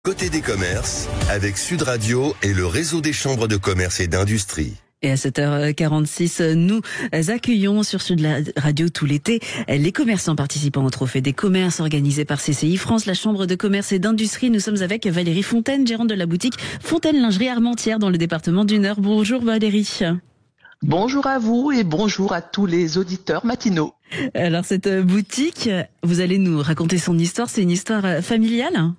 Côté des commerces, avec Sud Radio et le réseau des chambres de commerce et d'industrie. Et à 7h46, nous accueillons sur Sud Radio tout l'été les commerçants participant au Trophée des commerces organisé par CCI France, la Chambre de commerce et d'industrie. Nous sommes avec Valérie Fontaine, gérante de la boutique Fontaine Lingerie Armentières dans le département du Nord. Bonjour Valérie. Bonjour à vous et bonjour à tous les auditeurs matinaux. Alors cette boutique, vous allez nous raconter son histoire, c'est une histoire familiale ?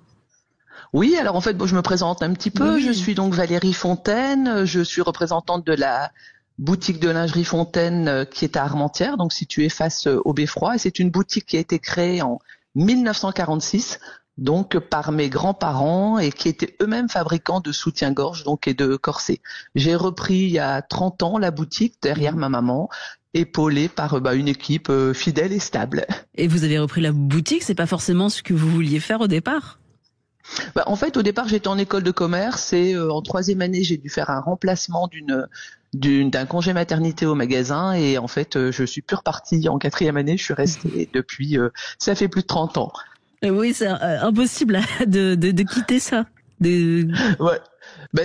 Oui, alors en fait, je me présente un petit peu. Oui. Je suis donc Valérie Fontaine. Je suis représentante de la boutique de lingerie Fontaine qui est à Armentières, donc située face au Beffroi. Et c'est une boutique qui a été créée en 1946, donc par mes grands-parents et qui étaient eux-mêmes fabricants de soutien-gorge donc et de corsets. J'ai repris il y a 30 ans la boutique derrière ma maman, épaulée par une équipe fidèle et stable. Et vous avez repris la boutique, c'est pas forcément ce que vous vouliez faire au départ ? En fait, au départ, j'étais en école de commerce et en troisième année, j'ai dû faire un remplacement d'un congé maternité au magasin et en fait, je suis plus repartie en quatrième année. Je suis restée depuis. Ça fait plus de 30 ans. Oui, c'est impossible de quitter ça. Ouais.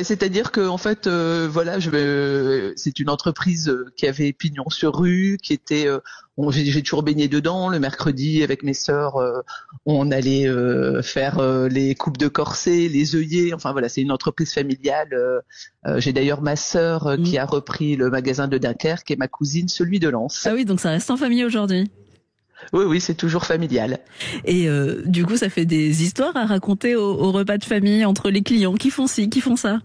C'est-à-dire que en fait, c'est une entreprise qui avait pignon sur rue, qui était. J'ai toujours baigné dedans. Le mercredi, avec mes sœurs, on allait faire les coupes de corsets, les œillets. Enfin voilà, c'est une entreprise familiale. J'ai d'ailleurs ma sœur qui a repris le magasin de Dunkerque et ma cousine celui de Lens. Ah oui, donc ça reste en famille aujourd'hui. Oui, c'est toujours familial. Et du coup, ça fait des histoires à raconter au repas de famille entre les clients qui font ci, qui font ça.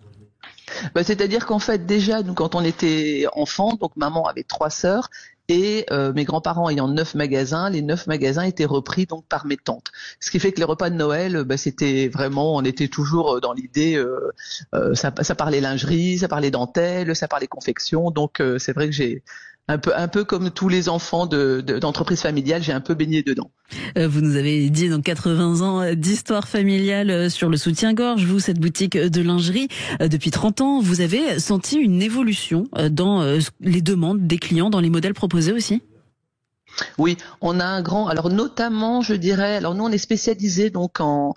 C'est-à-dire qu'en fait, déjà, nous, quand on était enfants, donc maman avait 3 sœurs et mes grands-parents ayant 9 magasins, les 9 magasins étaient repris donc par mes tantes. Ce qui fait que les repas de Noël, c'était vraiment, on était toujours dans l'idée, ça parlait lingerie, ça parlait dentelle, ça parlait confection. Donc c'est vrai que j'ai un peu comme tous les enfants d'entreprises familiales, j'ai un peu baigné dedans. Vous nous avez dit donc 80 ans d'histoire familiale sur le soutien-gorge. Vous, cette boutique de lingerie, depuis 30 ans, vous avez senti une évolution dans les demandes des clients, dans les modèles proposés aussi ? Oui, on a un grand. Alors notamment, je dirais. Alors nous, on est spécialisé donc en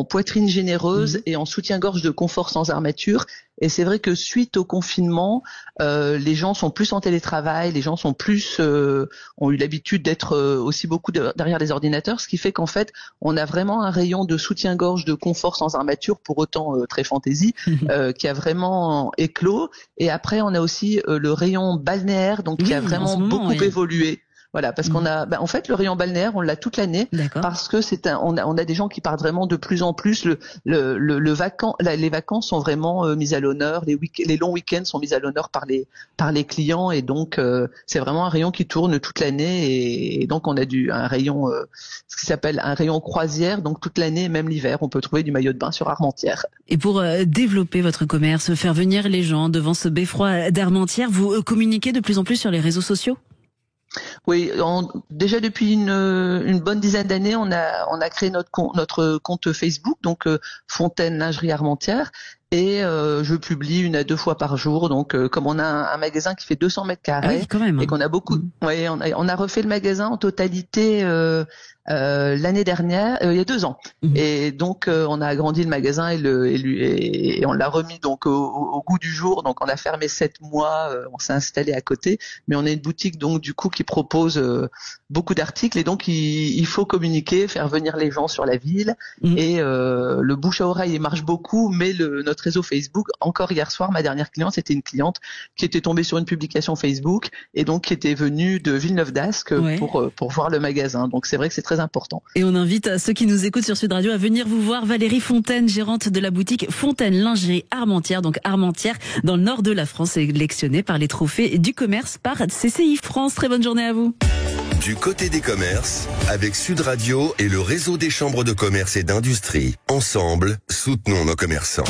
poitrine généreuse et en soutien-gorge de confort sans armature. Et c'est vrai que suite au confinement, les gens sont plus en télétravail, les gens sont plus ont eu l'habitude d'être aussi beaucoup derrière les ordinateurs, ce qui fait qu'en fait, on a vraiment un rayon de soutien-gorge de confort sans armature, pour autant très fantaisie, qui a vraiment éclos. Et après, on a aussi le rayon balnéaire, donc qui a vraiment beaucoup évolué. Voilà, parce qu'on a, en fait, le rayon balnéaire, on l'a toute l'année, parce que on a des gens qui partent vraiment de plus en plus. Les vacances sont vraiment mises à l'honneur, les longs week-ends sont mis à l'honneur par les clients, et donc c'est vraiment un rayon qui tourne toute l'année, et donc on a un rayon, ce qui s'appelle un rayon croisière, donc toute l'année, même l'hiver, on peut trouver du maillot de bain sur Armentières. Et pour développer votre commerce, faire venir les gens devant ce beffroi d'Armentières, vous communiquez de plus en plus sur les réseaux sociaux ? Oui, déjà depuis une bonne dizaine d'années, on a créé notre compte Facebook, donc Fontaine Lingerie Armentières, et je publie 1 à 2 fois par jour. Donc comme on a un magasin qui fait 200 mètres carrés, quand même, et qu'on a beaucoup, on a refait le magasin en totalité l'année dernière, il y a 2 ans. Et donc on a agrandi le magasin et on l'a remis donc au goût du jour. Donc on a fermé 7 mois, on s'est installé à côté, mais on a une boutique donc du coup qui propose beaucoup d'articles, et donc il faut communiquer, faire venir les gens sur la ville, et le bouche à oreille il marche beaucoup, mais notre réseau Facebook, encore hier soir, ma dernière cliente, c'était une cliente qui était tombée sur une publication Facebook et donc qui était venue de Villeneuve d'Ascq pour voir le magasin. Donc c'est vrai que c'est très important. Et on invite ceux qui nous écoutent sur Sud Radio à venir vous voir. Valérie Fontaine, gérante de la boutique Fontaine Lingerie Armentières, donc Armentières dans le nord de la France, sélectionnée par les trophées du commerce par CCI France. Très bonne journée à vous. Du côté des commerces, avec Sud Radio et le réseau des chambres de commerce et d'industrie. Ensemble, soutenons nos commerçants.